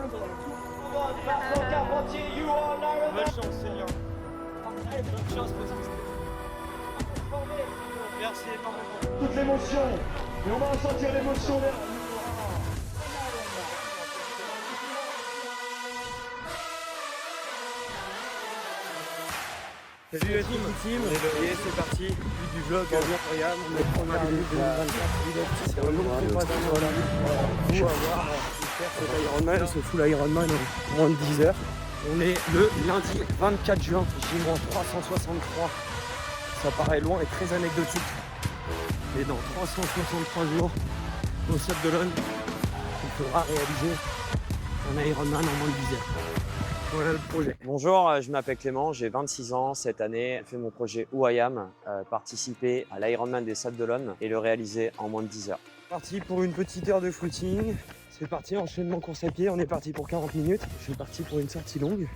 Bonne chance, Seigneur. Bonne chance, merci énormément. Toute l'émotion, et on va ressentir l'émotion derrière. Salut la team, c'est parti, du vlog incroyable, on est première année 2024, c'est un long prépa d'un faut avoir faire cet Ironman, ce full Ironman en moins de 10 heures. On est le lundi 24 juin, J-363, ça paraît loin et très anecdotique, mais dans 363 jours, au Sable d'Olonne, il faudra réaliser un Ironman en moins de 10 heures. Voilà le projet. Bonjour, je m'appelle Clément, j'ai 26 ans. Cette année, j'ai fait mon projet UIAM, participer à l'Ironman des Sables d'Olonne et le réaliser en moins de 10 heures. Parti pour une petite heure de footing. C'est parti, enchaînement course à pied. On est parti pour 40 minutes. Je suis parti pour une sortie longue.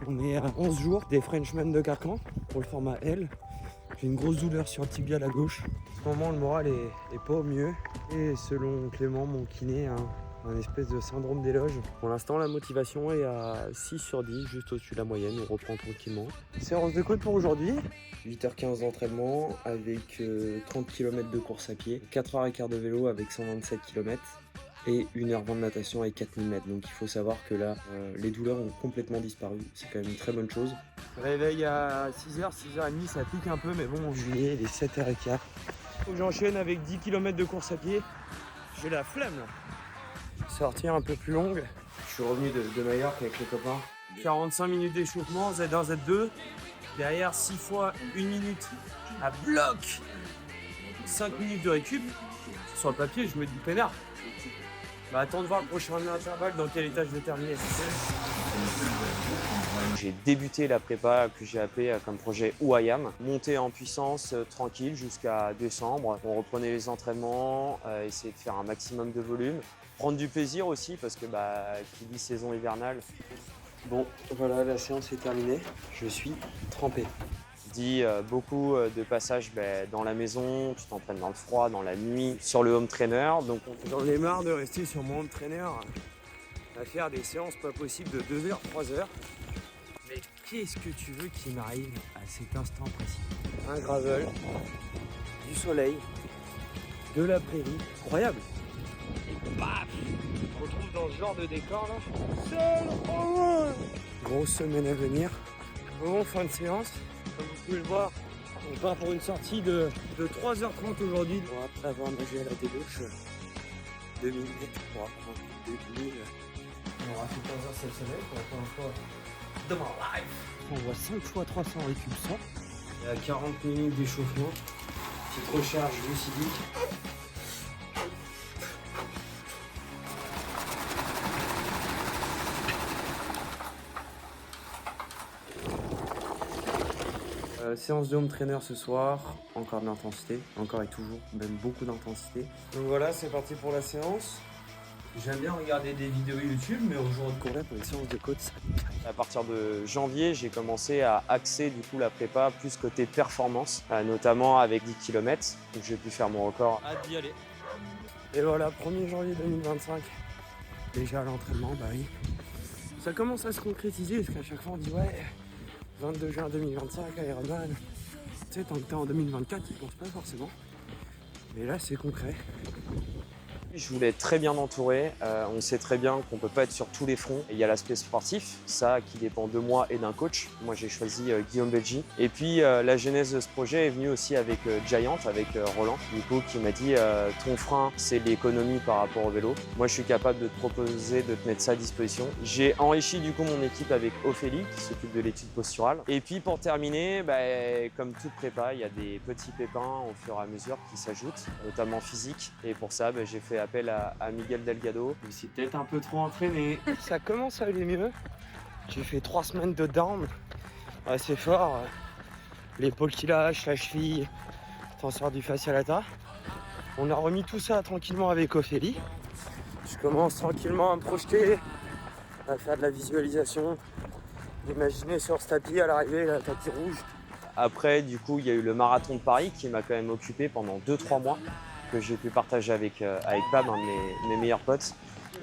On est à 11 jours des Frenchmen de Carcan pour le format L. J'ai une grosse douleur sur le tibia à la gauche. En ce moment, le moral est pas au mieux. Et selon Clément, mon kiné, un espèce de syndrome d'éloge. Pour l'instant, la motivation est à 6 sur 10, juste au-dessus de la moyenne. On reprend tranquillement. Séance de côte pour aujourd'hui. 8h15 d'entraînement avec 30 km de course à pied, 4h15 de vélo avec 127 km et 1h20 de natation avec 4000 mètres. Donc il faut savoir que là, les douleurs ont complètement disparu. C'est quand même une très bonne chose. Réveil à 6h, 6h30, ça pique un peu, mais bon, en juillet, il est 7h15. Faut que j'enchaîne avec 10 km de course à pied. J'ai la flemme là. Sortir un peu plus longue. Je suis revenu de Majorque avec les copains. 45 minutes d'échauffement, Z1, Z2. Derrière 6 fois 1 minute à bloc. 5 minutes de récup. Sur le papier, je me dis peinard. Bah attends de voir le prochain intervalle dans quel état je vais terminer. J'ai débuté la prépa que j'ai appelée comme projet UIAM, monter en puissance tranquille jusqu'à décembre. On reprenait les entraînements, essayer de faire un maximum de volume. Prendre du plaisir aussi parce que qui dit saison hivernale. Bon, voilà, la séance est terminée. Je suis trempé. Dit beaucoup de passages dans la maison, tu t'entraînes dans le froid, dans la nuit, sur le home trainer. Donc j'en ai marre de rester sur mon home trainer à faire des séances pas possibles de 2h, 3h. Mais qu'est-ce que tu veux qui m'arrive à cet instant précis? Un gravel, du soleil, de la prairie, incroyable. Et baf, on se retrouve dans ce genre de décor là. Seul au loin. Grosse semaine à venir. Bon, fin de séance. Comme vous pouvez le voir, on part pour une sortie de 3h30 aujourd'hui. Bon, après avoir nagé à la débauche, 2000 mètres pour apprendre 2000. On aura fait 15 heures cette semaine pour la première fois de mon life. On voit 5 fois 300 récup 100. Il y a 40 minutes d'échauffement. Petite recharge glucidique. Séance de home trainer ce soir, encore de l'intensité, encore et toujours, même beaucoup d'intensité. Donc voilà, c'est parti pour la séance. J'aime bien regarder des vidéos YouTube, mais aujourd'hui pour une séance de côte, ça me... À partir de janvier, j'ai commencé à axer du coup la prépa plus côté performance, notamment avec 10 km, où j'ai pu faire mon record. Hâte d'y aller. Et voilà, 1er janvier 2025, déjà à l'entraînement, bah oui. Ça commence à se concrétiser, parce qu'à chaque fois on dit ouais, 22 juin 2025, Ironman. Tu sais, tant que t'es en 2024, tu penses pas forcément. Mais là, c'est concret. Je voulais être très bien entouré. On sait très bien qu'on ne peut pas être sur tous les fronts. Il y a l'aspect sportif, ça qui dépend de moi et d'un coach. Moi, j'ai choisi Guillaume Belgi. Et puis, la genèse de ce projet est venue aussi avec Giant, avec Roland, du coup, qui m'a dit ton frein, c'est l'économie par rapport au vélo. Moi, je suis capable de te proposer de te mettre ça à disposition. J'ai enrichi du coup mon équipe avec Ophélie, qui s'occupe de l'étude posturale. Et puis, pour terminer, comme toute prépa, il y a des petits pépins au fur et à mesure qui s'ajoutent, notamment physiques. Et pour ça, j'ai fait appel à Miguel Delgado. Je me suis peut-être un peu trop entraîné. Ça commence à aller mieux. J'ai fait 3 semaines de down. Assez fort. L'épaule qui lâche, la cheville, tenseur du fascia lata. On a remis tout ça tranquillement avec Ophélie. Je commence tranquillement à me projeter, à faire de la visualisation. Imaginer sur ce tapis à l'arrivée, le tapis rouge. Après, du coup, il y a eu le marathon de Paris qui m'a quand même occupé pendant 2-3 mois, que j'ai pu partager avec Pam, un de mes meilleurs potes.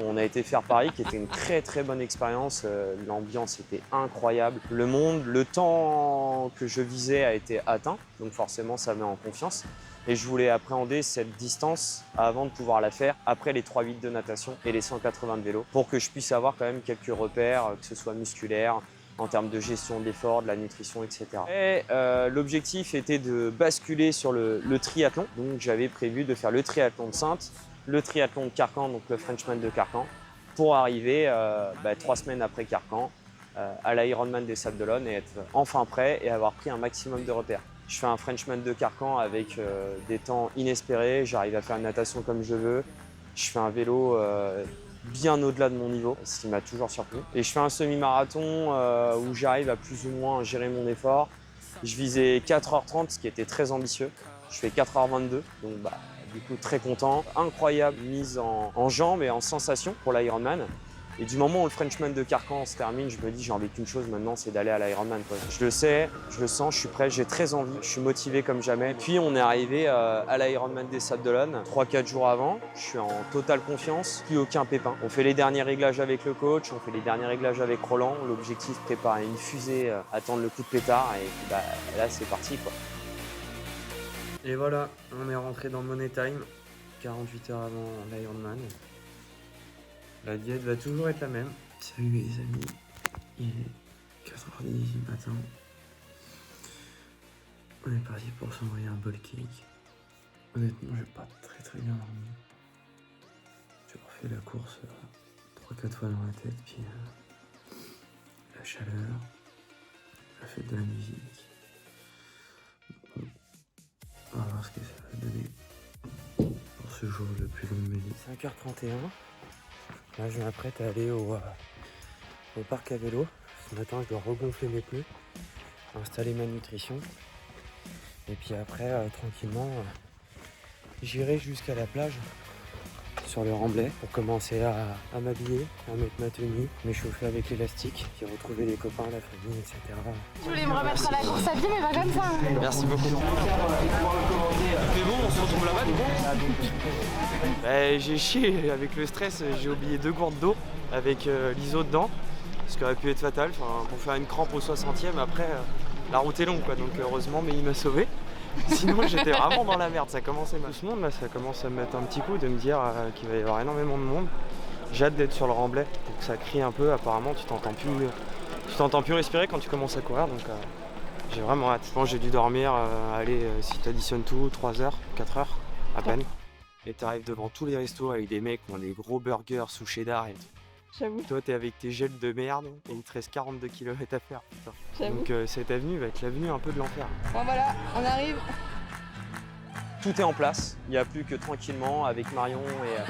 On a été faire Paris, qui était une très très bonne expérience. L'ambiance était incroyable. Le monde, le temps que je visais a été atteint, donc forcément ça met en confiance. Et je voulais appréhender cette distance avant de pouvoir la faire après les 3,8 de natation et les 180 de vélo, pour que je puisse avoir quand même quelques repères, que ce soit musculaire, en termes de gestion d'effort, de la nutrition, etc. Et l'objectif était de basculer sur le triathlon. Donc j'avais prévu de faire le triathlon de Saintes, le triathlon de Carcan, donc le Frenchman de Carcan, pour arriver 3 semaines après Carcan à l'Ironman des Sables d'Olonne et être enfin prêt et avoir pris un maximum de repères. Je fais un Frenchman de Carcan avec des temps inespérés, j'arrive à faire une natation comme je veux, je fais un vélo bien au-delà de mon niveau, ce qui m'a toujours surpris. Et je fais un semi-marathon où j'arrive à plus ou moins gérer mon effort. Je visais 4h30, ce qui était très ambitieux. Je fais 4h22, donc du coup très content. Incroyable mise en jambes et en sensations pour l'Ironman. Et du moment où le Frenchman de Carcan se termine, je me dis j'ai envie qu'une chose maintenant, c'est d'aller à l'Ironman. Je le sais, je le sens, je suis prêt, j'ai très envie, je suis motivé comme jamais. Puis on est arrivé à l'Ironman des Sables d'Olonne, 3-4 jours avant. Je suis en totale confiance, plus aucun pépin. On fait les derniers réglages avec le coach, on fait les derniers réglages avec Roland. L'objectif, préparer une fusée, attendre le coup de pétard et puis, là c'est parti quoi. Et voilà, on est rentré dans Money Time, 48 heures avant l'Ironman. La diète va toujours être la même. Salut les amis, il est 4h10 du matin. On est parti pour s'envoyer un bol cake. Honnêtement, j'ai pas très bien dormi. J'ai refait la course 3-4 fois dans la tête, puis la chaleur, la fête de la musique. Bon, on va voir ce que ça va donner pour ce jour le plus long de ma vie. 5h31. Là, je m'apprête à aller au parc à vélo. Ce matin, je dois regonfler mes pneus, installer ma nutrition. Et puis après, tranquillement, j'irai jusqu'à la plage, sur le remblai, pour commencer à m'habiller, à mettre ma tenue, m'échauffer avec l'élastique, puis retrouver les copains, la famille, etc. Je voulais me remettre à la course à pied, mais pas comme ça. Merci beaucoup. Mais bon, on se retrouve là-bas, du coup. J'ai chié avec le stress, j'ai oublié 2 gourdes d'eau avec l'ISO dedans, ce qui aurait pu être fatal, pour faire une crampe au 60e. Après, la route est longue, quoi, donc heureusement, mais il m'a sauvé. Sinon, j'étais vraiment dans la merde, ça commençait mal. Tout ce monde, là, ça commence à me mettre un petit coup, de me dire qu'il va y avoir énormément de monde. J'ai hâte d'être sur le remblai, donc ça crie un peu, apparemment, tu t'entends plus respirer quand tu commences à courir, donc j'ai vraiment hâte. Je pense que j'ai dû dormir, si tu additionnes tout, 3 heures, 4 heures, à peine. Et t'arrives devant tous les restos avec des mecs qui ont des gros burgers sous cheddar et tout. J'avoue. Toi, t'es avec tes gels de merde et il te reste 42 km à faire. Putain. J'avoue. Donc cette avenue va être l'avenue un peu de l'enfer. Bon voilà, on arrive. Tout est en place. Il n'y a plus que tranquillement avec Marion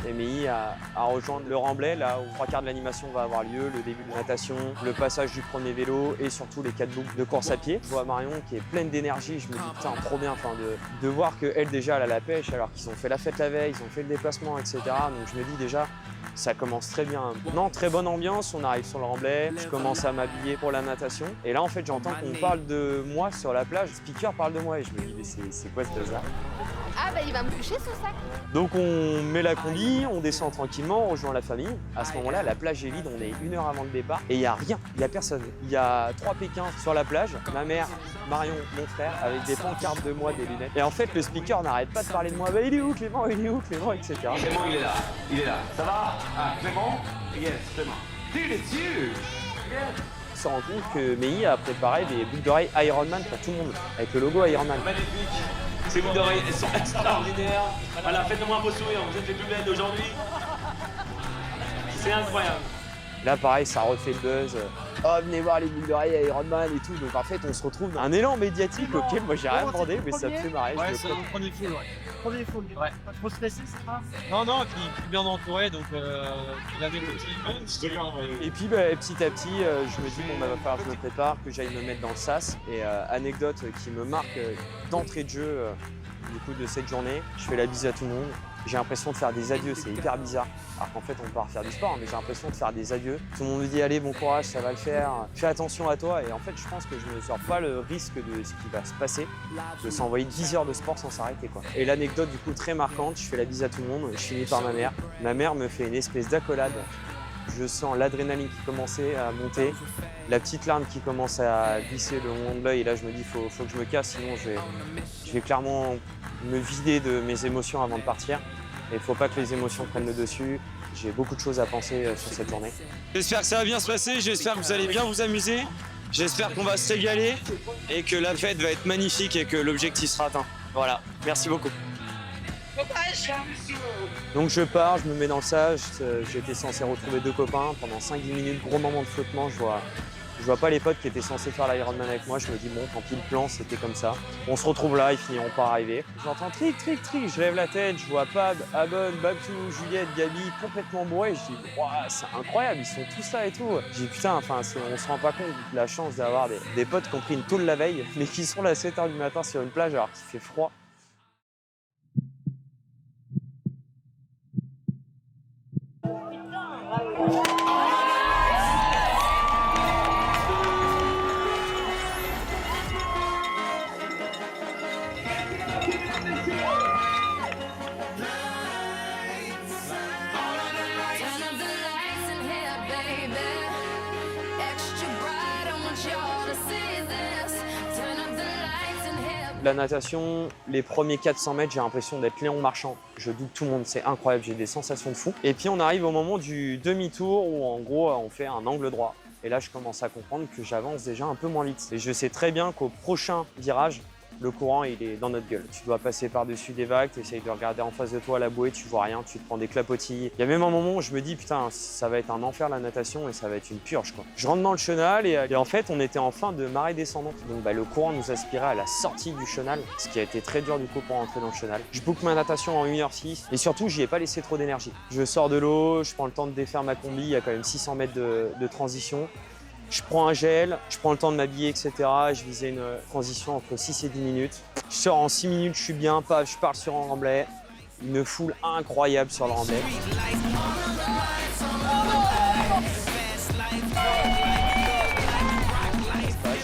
et Méi à rejoindre le remblai, là où 3/4 de l'animation va avoir lieu, le début de natation, le passage du premier vélo et surtout les 4 boucles de course à pied. Je vois Marion qui est pleine d'énergie, je me dis putain trop bien de voir qu'elle déjà elle a la pêche alors qu'ils ont fait la fête la veille, ils ont fait le déplacement, etc. Donc je me dis déjà ça commence très bien. Non, très bonne ambiance, on arrive sur le remblai, je commence à m'habiller pour la natation. Et là en fait j'entends qu'on parle de moi sur la plage, le speaker parle de moi et je me dis mais c'est quoi ce bazar? Ah bah il va me coucher ce sac. Donc on met la combi, on descend tranquillement, on rejoint la famille. À ce moment-là, la plage est vide, on est 1 heure avant le départ et il n'y a rien, il n'y a personne. Il y a 3 Pékins sur la plage, ma mère, Marion, mon frère, avec des pancartes de moi, des lunettes. Et en fait, le speaker n'arrête pas de parler de moi. Bah, il est où Clément, etc. Clément, il est là. Ça va? Ah, Clément? Yes, Clément. Il est dessus! On se rend compte que Méi a préparé des boucles d'oreilles Ironman pour tout le monde, avec le logo Ironman. Magnifique. Ces boucles d'oreilles, elles sont extraordinaires. Voilà, faites-moi un beau sourire, vous êtes les plus belles d'aujourd'hui. C'est incroyable. Là, pareil, ça refait le buzz. Oh, venez voir les boucles d'oreilles à Ironman et tout. Donc en fait, on se retrouve dans un élan médiatique auquel moi j'ai rien demandé, mais ça me fait marrer. Ouais, c'est le premier full, ouais. Premier full, ouais. Pas trop stressé, c'est ça? Non, qui est bien entouré, donc il avait le petit. Et puis petit à petit, je me dis, bon, va falloir que je me prépare, que j'aille me mettre dans le sas. Et anecdote qui me marque d'entrée de jeu du coup de cette journée, je fais la bise à tout le monde. J'ai l'impression de faire des adieux, c'est hyper bizarre. Alors qu'en fait, on part faire du sport, mais j'ai l'impression de faire des adieux. Tout le monde me dit, allez, bon courage, ça va le faire, fais attention à toi. Et en fait, je pense que je ne mesure pas le risque de ce qui va se passer, de s'envoyer 10 heures de sport sans s'arrêter, quoi. Et l'anecdote, du coup, très marquante, je fais la bise à tout le monde, je finis par ma mère. Ma mère me fait une espèce d'accolade. Je sens l'adrénaline qui commençait à monter, la petite larme qui commence à glisser le long de l'œil. Et là, je me dis, faut que je me casse, sinon je vais clairement me vider de mes émotions avant de partir. Et il ne faut pas que les émotions prennent le dessus. J'ai beaucoup de choses à penser sur cette journée. J'espère que ça va bien se passer, j'espère que vous allez bien vous amuser. J'espère qu'on va se régaler et que la fête va être magnifique et que l'objectif sera atteint. Voilà, merci beaucoup. Donc je pars, je me mets dans le sage, j'étais censé retrouver 2 copains. Pendant 5-10 minutes, gros moment de flottement, je vois pas les potes qui étaient censés faire l'Ironman avec moi. Je me dis bon, tant pis, le plan c'était comme ça. On se retrouve là, ils finiront par arriver. J'entends tric, tric, tric, je lève la tête, je vois Pab, Abon, Babtou, Juliette, Gabi, complètement bourrés. Je dis waouh, c'est incroyable, ils sont tous là et tout. Je dis putain, enfin, on se rend pas compte de la chance d'avoir des potes qui ont pris une tôle la veille, mais qui sont là à 7h du matin sur une plage alors qu'il fait froid. La natation, les premiers 400 mètres, j'ai l'impression d'être Léon Marchand. Je doute tout le monde, c'est incroyable, j'ai des sensations de fou. Et puis on arrive au moment du demi-tour où en gros on fait un angle droit. Et là je commence à comprendre que j'avance déjà un peu moins vite. Et je sais très bien qu'au prochain virage, le courant il est dans notre gueule. Tu dois passer par-dessus des vagues, tu essayes de regarder en face de toi à la bouée, tu vois rien, tu te prends des clapotis. Il y a même un moment où je me dis putain ça va être un enfer la natation et ça va être une purge quoi. Je rentre dans le chenal et en fait on était en fin de marée descendante. Donc le courant nous aspirait à la sortie du chenal, ce qui a été très dur du coup pour entrer dans le chenal. Je boucle ma natation en 1h06 et surtout j'y ai pas laissé trop d'énergie. Je sors de l'eau, je prends le temps de défaire ma combi, il y a quand même 600 mètres de transition. Je prends un gel, je prends le temps de m'habiller, etc. Je visais une transition entre 6 et 10 minutes. Je sors en 6 minutes, je suis bien, paf, je pars sur un remblai. Une foule incroyable sur le remblai.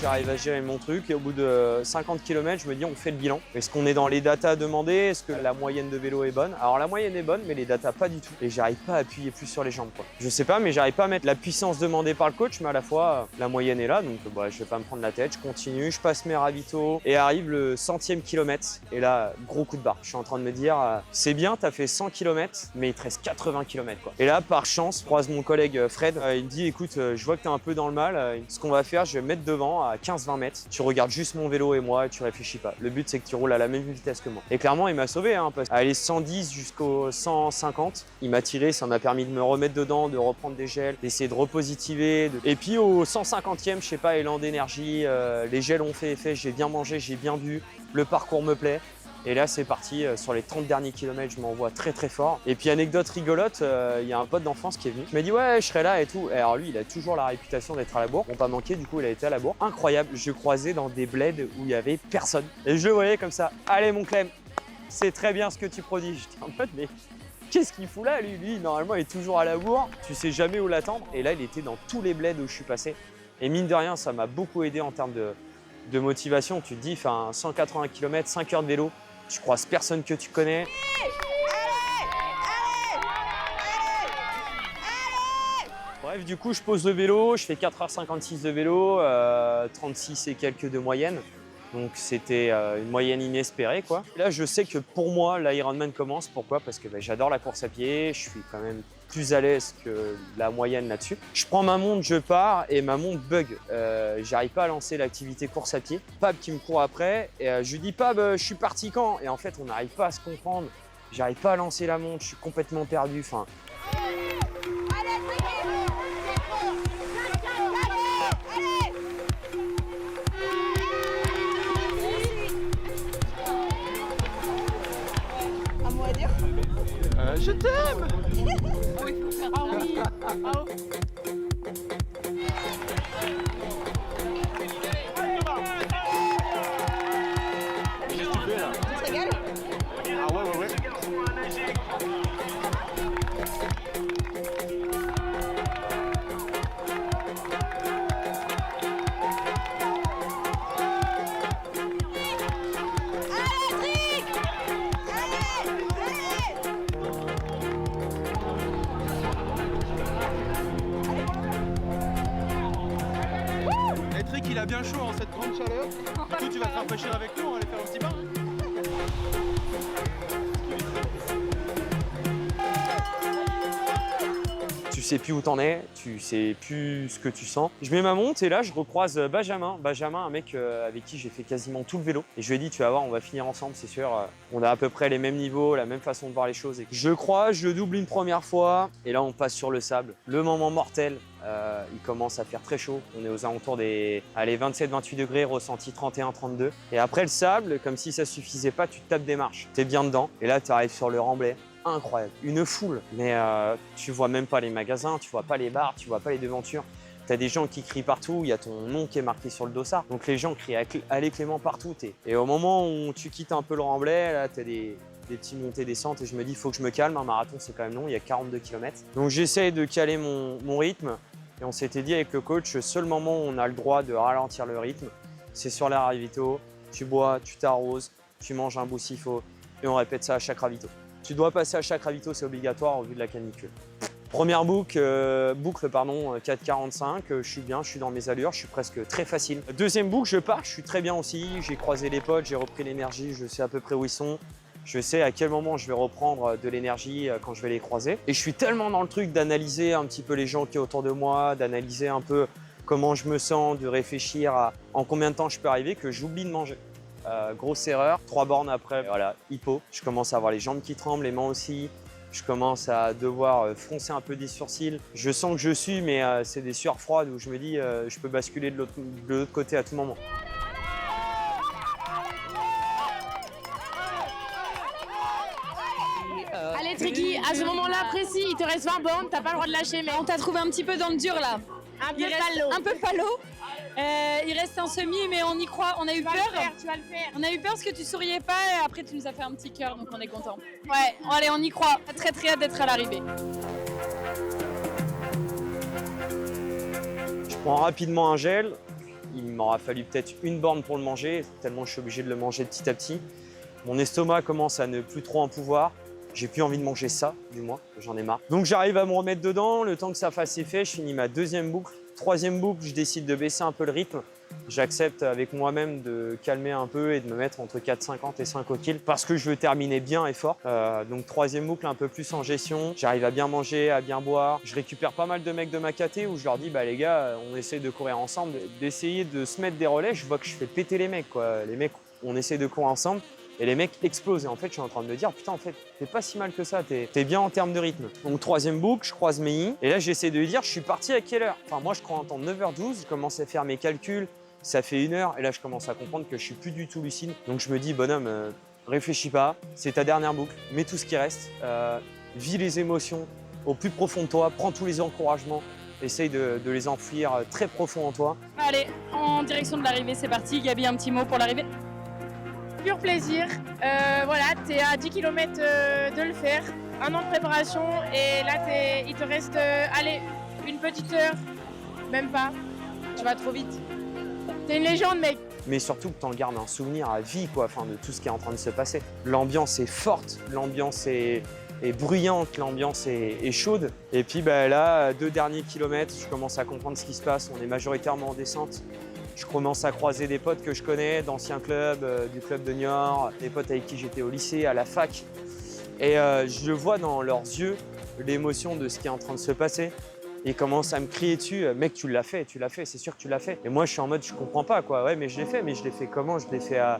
J'arrive à gérer mon truc et au bout de 50 km, je me dis on fait le bilan. Est-ce qu'on est dans les datas demandées? Est-ce que la moyenne de vélo est bonne? Alors la moyenne est bonne, mais les datas pas du tout. Et j'arrive pas à appuyer plus sur les jambes, quoi. Je sais pas, mais j'arrive pas à mettre la puissance demandée par le coach, mais à la fois la moyenne est là, donc je vais pas me prendre la tête. Je continue, je passe mes ravitaux et arrive le 100e kilomètre. Et là, gros coup de barre. Je suis en train de me dire, c'est bien, t'as fait 100 km, mais il te reste 80 km, quoi. Et là, par chance, je croise mon collègue Fred. Il me dit, écoute, je vois que t'es un peu dans le mal. Ce qu'on va faire, je vais me mettre devant à 15-20 mètres. Tu regardes juste mon vélo et moi et tu réfléchis pas. Le but c'est que tu roules à la même vitesse que moi. Et clairement il m'a sauvé parce qu'aller 110 jusqu'au 150, il m'a tiré, ça m'a permis de me remettre dedans, de reprendre des gels, d'essayer de repositiver. Et puis au 150e, je sais pas, élan d'énergie, les gels ont fait effet, j'ai bien mangé, j'ai bien bu, le parcours me plaît. Et là, c'est parti. Sur les 30 derniers kilomètres, je m'envoie très très fort. Et puis, anecdote rigolote, il y a un pote d'enfance qui est venu. Il m'a dit, ouais, je serai là et tout. Et alors, lui, il a toujours la réputation d'être à la bourre. Bon, pas manqué, du coup, il a été à la bourre. Incroyable. Je croisais dans des bleds où il y avait personne. Et je le voyais comme ça. Allez, mon Clem, c'est très bien ce que tu prodiges. J'étais en mode, mais qu'est-ce qu'il fout là, lui? Lui, normalement, il est toujours à la bourre. Tu sais jamais où l'attendre. Et là, il était dans tous les bleds où je suis passé. Et mine de rien, ça m'a beaucoup aidé en termes de motivation. Tu te dis, 180 km, 5 heures de vélo. Tu croises personne que tu connais. Bref, du coup, je pose le vélo, je fais 4h56 de vélo, 36 et quelques de moyenne. Donc c'était une moyenne inespérée, quoi. Et là, je sais que pour moi, l'Ironman commence. Pourquoi? Parce que j'adore la course à pied, je suis quand même plus à l'aise que la moyenne là-dessus. Je prends ma montre, je pars et ma montre bug. J'arrive pas à lancer l'activité course à pied. Pab qui me court après et je lui dis Pab, je suis parti quand? Et en fait, on n'arrive pas à se comprendre. J'arrive pas à lancer la montre, je suis complètement perdu. Un mot à dire? Je t'aime. Ah oui. Ah ouais. il a bien chaud en cette grande chaleur. Du coup, tu vas te rafraîchir avec nous, on va aller faire un petit bain. Tu sais plus où t'en es, tu sais plus ce que tu sens. Je mets ma montre et là je recroise Benjamin. Benjamin, un mec avec qui j'ai fait quasiment tout le vélo. Et je lui ai dit, tu vas voir, on va finir ensemble, c'est sûr. On a à peu près les mêmes niveaux, la même façon de voir les choses. Et je croise, je double une première fois et là on passe sur le sable. Le moment mortel, il commence à faire très chaud. On est aux alentours des 27-28 degrés, ressenti 31-32. Et après le sable, comme si ça suffisait pas, tu te tapes des marches. T'es bien dedans et là tu arrives sur le remblai. Incroyable, une foule, mais tu vois même pas les magasins, tu vois pas les bars, tu vois pas les devantures. Tu as des gens qui crient partout, il y a ton nom qui est marqué sur le dossard. Donc les gens crient « Allez Clément » partout. Et au moment où tu quittes un peu le remblai, là tu as des petites montées-descentes et je me dis « il faut que je me calme, un marathon c'est quand même long, il y a 42 km ». Donc j'essaye de caler mon rythme et on s'était dit avec le coach, le seul moment où on a le droit de ralentir le rythme, c'est sur la ravito. Tu bois, tu t'arroses, tu manges un bout s'il faut et on répète ça à chaque ravito. Tu dois passer à chaque ravito, c'est obligatoire au vu de la canicule. Première boucle, 4,45, je suis bien, je suis dans mes allures, je suis presque très facile. Deuxième boucle, je pars, je suis très bien aussi, j'ai croisé les potes, j'ai repris l'énergie, je sais à peu près où ils sont. Je sais à quel moment je vais reprendre de l'énergie quand je vais les croiser. Et je suis tellement dans le truc d'analyser un petit peu les gens qui sont autour de moi, d'analyser un peu comment je me sens, de réfléchir à en combien de temps je peux arriver que j'oublie de manger. Grosse erreur, 3 bornes après, voilà, hypo. Je commence à avoir les jambes qui tremblent, les mains aussi. Je commence à devoir froncer un peu des sourcils. Je sens que je suis, mais c'est des sueurs froides où je me dis je peux basculer de l'autre côté à tout moment. Allez Tricky, à ce moment-là précis, il te reste 20 bornes, t'as pas le droit de lâcher, mais on t'a trouvé un petit peu dans le dur là. Un peu palo. Il reste un semi, mais on y croit, on a eu peur. Tu vas le faire. On a eu peur parce que tu souriais pas et après tu nous as fait un petit cœur, donc on est content. Ouais, allez, on y croit. Très très hâte d'être à l'arrivée. Je prends rapidement un gel. Il m'aura fallu peut-être une borne pour le manger, tellement je suis obligé de le manger petit à petit. Mon estomac commence à ne plus trop en pouvoir. J'ai plus envie de manger ça, du moins, j'en ai marre. Donc j'arrive à me remettre dedans, le temps que ça fasse effet, je finis ma deuxième boucle. Troisième boucle, je décide de baisser un peu le rythme. J'accepte avec moi-même de calmer un peu et de me mettre entre 4,50 et 5 au kill parce que je veux terminer bien et fort. Donc troisième boucle un peu plus en gestion. J'arrive à bien manger, à bien boire. Je récupère pas mal de mecs de ma caté où je leur dis bah les gars, on essaie de courir ensemble, d'essayer de se mettre des relais. Je vois que je fais péter les mecs quoi. Les mecs, on essaie de courir ensemble. Et les mecs explosent. Et en fait, je suis en train de me dire, putain, en fait, t'es pas si mal que ça, t'es bien en termes de rythme. Donc, troisième boucle, je croise Meilly. Et là, j'essaie de lui dire, je suis parti à quelle heure? Enfin, moi, je crois entendre 9h12. Je commence à faire mes calculs. Ça fait 1 heure. Et là, je commence à comprendre que je suis plus du tout lucide. Donc, je me dis, bonhomme, réfléchis pas. C'est ta dernière boucle. Mets tout ce qui reste. Vis les émotions au plus profond de toi. Prends tous les encouragements. Essaye de les enfouir très profond en toi. Allez, en direction de l'arrivée, c'est parti. Gabi, un petit mot pour l'arrivée? Pur plaisir. Voilà, t'es à 10 km de le faire. 1 an de préparation et là, il te reste, allez, une petite heure. Même pas. Tu vas trop vite. T'es une légende, mec. Mais surtout que tu en gardes un souvenir à vie, quoi, enfin, de tout ce qui est en train de se passer. L'ambiance est forte, l'ambiance est bruyante, l'ambiance est chaude. Et puis bah, là, 2 derniers kilomètres, je commence à comprendre ce qui se passe. On est majoritairement en descente. Je commence à croiser des potes que je connais, d'anciens clubs, du club de Niort, des potes avec qui j'étais au lycée, à la fac. Et je vois dans leurs yeux l'émotion de ce qui est en train de se passer. Ils commencent à me crier dessus, mec, tu l'as fait, c'est sûr que tu l'as fait. Et moi, je suis en mode, je comprends pas, quoi. Ouais, mais je l'ai fait comment? Je l'ai fait à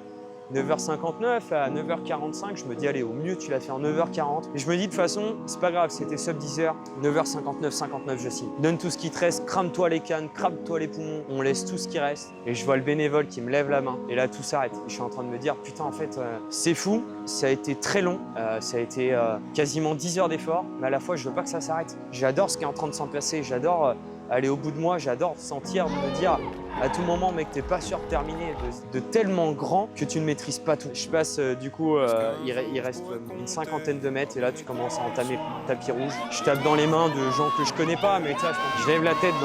9h59, à 9h45, je me dis, allez, au mieux, tu l'as fait en 9h40. Et je me dis, de toute façon, c'est pas grave, c'était sub 10h, 9h59, 59, je signe. Donne tout ce qui te reste, crame-toi les cannes, crame-toi les poumons, on laisse tout ce qui reste. Et je vois le bénévole qui me lève la main. Et là, tout s'arrête. Je suis en train de me dire, putain, en fait, c'est fou, ça a été très long, ça a été quasiment 10 heures d'effort, mais à la fois, je veux pas que ça s'arrête. J'adore ce qui est en train de s'en passer, j'adore aller au bout de moi, j'adore sentir, me dire, à tout moment, mec, t'es pas sûr de terminer, de tellement grand que tu ne maîtrises pas tout. Je passe, du coup, il reste une 50aine de mètres et là, tu commences à entamer le tapis rouge. Je tape dans les mains de gens que je connais pas, mais je lève la tête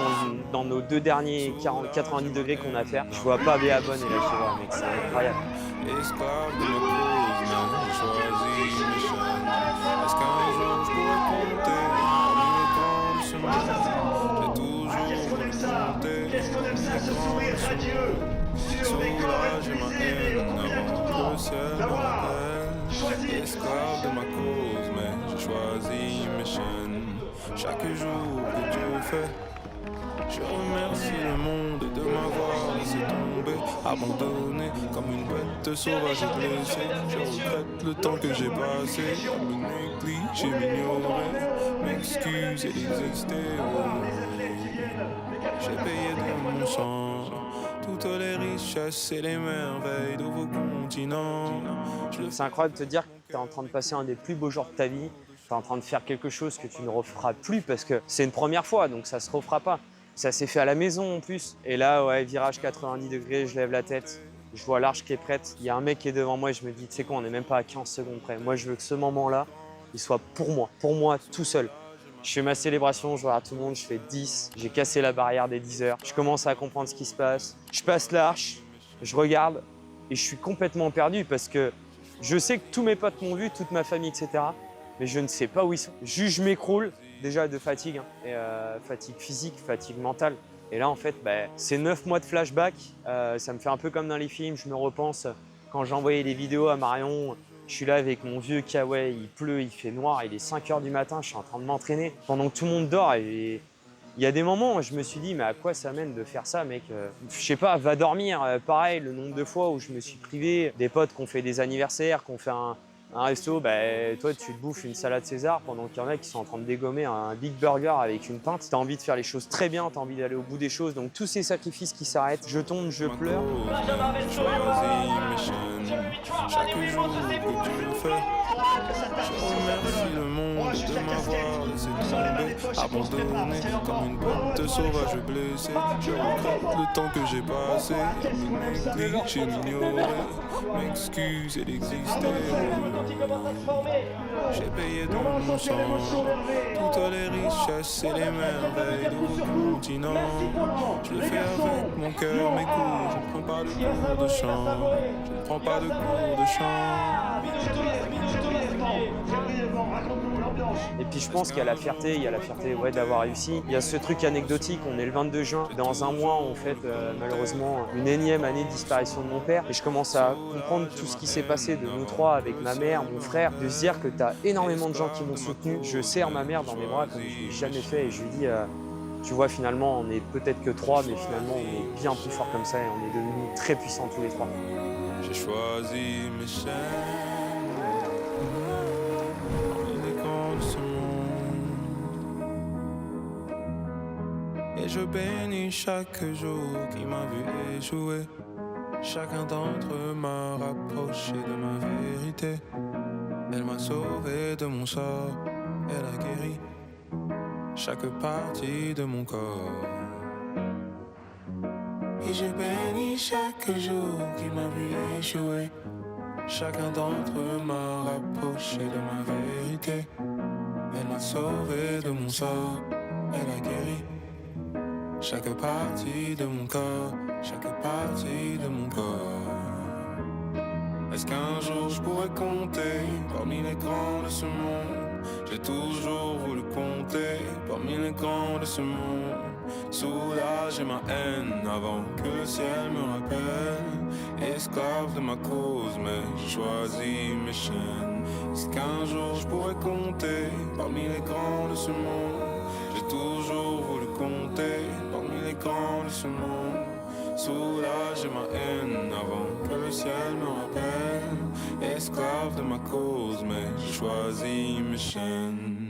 dans nos 2 derniers 90 degrés qu'on a à faire. Je vois pas Béa Bonne et là, je vois, mec, c'est incroyable. Esclave de mes mouvements, j'ai choisi mes chaînes. Est-ce qu'un jour je pourrais compter parmi les conditions? J'ai toujours voulu compter. Soulager ma haine avant que le ciel me rappelle. Esclave de ma cause, mais j'ai choisi mes chaînes. Chaque jour que Dieu fait, je remercie le monde de m'avoir laissé tomber, abandonné comme une bête sauvage et blessée. Je regrette le temps que j'ai passé à me négliger, m'ignorer, m'excuser d'exister. J'ai payé de mon sang toutes les richesses et les merveilles de vos continents. C'est incroyable de te dire que tu es en train de passer un des plus beaux jours de ta vie. Tu es en train de faire quelque chose que tu ne referas plus parce que c'est une première fois, donc ça se refera pas. Ça s'est fait à la maison en plus. Et là, ouais, virage 90 degrés, je lève la tête. Je vois l'arche qui est prête. Il y a un mec qui est devant moi et je me dis, tu sais quoi, on n'est même pas à 15 secondes près. Moi, je veux que ce moment-là, il soit pour moi, tout seul. Je fais ma célébration, je regarde tout le monde, je fais 10. J'ai cassé la barrière des 10 heures. Je commence à comprendre ce qui se passe. Je passe l'arche, je regarde et je suis complètement perdu parce que je sais que tous mes potes m'ont vu, toute ma famille, etc. Mais je ne sais pas où ils sont. Juste, je m'écroule, déjà de fatigue, hein, et, fatigue physique, fatigue mentale. Et là, en fait, c'est 9 mois de flashback. Ça me fait un peu comme dans les films. Je me repense quand j'envoyais les vidéos à Marion. Je suis là avec mon vieux kawaii, il pleut, il fait noir, il est 5 h du matin, je suis en train de m'entraîner pendant que tout le monde dort. Et il y a des moments où je me suis dit, mais à quoi ça mène de faire ça, mec? Je sais pas, va dormir. Pareil, le nombre de fois où je me suis privé, des potes qui ont fait des anniversaires, qui ont fait un resto, toi tu te bouffes une salade César pendant qu'il y en a qui sont en train de dégommer un big burger avec une pinte. T'as envie de faire les choses très bien, t'as envie d'aller au bout des choses, donc tous ces sacrifices qui s'arrêtent, je tombe, je pleure. Chaque jour que Dieu fait, je remercie le monde de m'avoir laissé tomber, abandonné comme une bête sauvage blessée. Je regrette le temps que j'ai passé à me négliger, m'ignorer, m'excuser d'exister. J'ai payé de mon sang toutes les richesses et les merveilles de vos continents. Je le fais avec mon cœur, mes coups, je ne prends pas de cours de chant. Je ne prends pas de cours de chant. Et puis je pense qu'il y a la fierté, d'avoir réussi. Il y a ce truc anecdotique, on est le 22 juin. Dans un mois, on fête malheureusement une énième année de disparition de mon père. Et je commence à comprendre tout ce qui s'est passé de nous trois avec ma mère, mon frère, de se dire que tu as énormément de gens qui m'ont soutenu. Je serre ma mère dans mes bras comme je ne l'ai jamais fait et je lui dis, tu vois, finalement, on est peut-être que 3, mais finalement, on est bien plus fort comme ça et on est devenus très puissants tous les 3. J'ai choisi mes chaînes. Et je bénis chaque jour qui m'a vu échouer. Chacun d'entre eux m'a rapproché de ma vérité. Elle m'a sauvé de mon sort, elle a guéri chaque partie de mon corps. Et je bénis chaque jour qui m'a vu échouer. Chacun d'entre eux m'a rapproché de ma vérité. Elle m'a sauvé de mon sort, elle a guéri chaque partie de mon corps, chaque partie de mon corps. Est-ce qu'un jour je pourrais compter parmi les grands de ce monde? J'ai toujours voulu compter parmi les grands de ce monde. Soulager ma haine avant que le ciel me rappelle. Esclave de ma cause, mais j'ai choisi mes chaînes. Est-ce qu'un jour je pourrais compter parmi les grands de ce monde? J'ai toujours voulu compter parmi les grands de ce monde. Soulager ma haine avant que le ciel me rappelle. Esclave de ma cause, mais j'ai choisi mes chaînes.